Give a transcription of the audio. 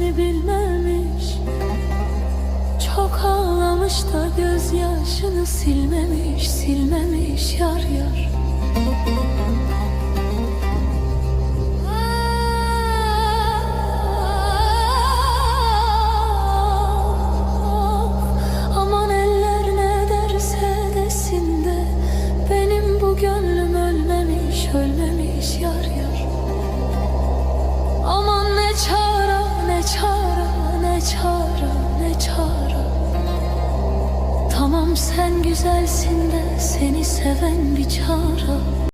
seni bilmemiş. Çok ağlamış da gözyaşını silmemiş, silmemiş yar yar. Aman eller ne derse desin de benim bu gönlüm ölmemiş, ölmemiş yar yar. Aman ne çare, ne çare, ne çare, ne çare. Tamam sen güzelsin de seni seven bir çare.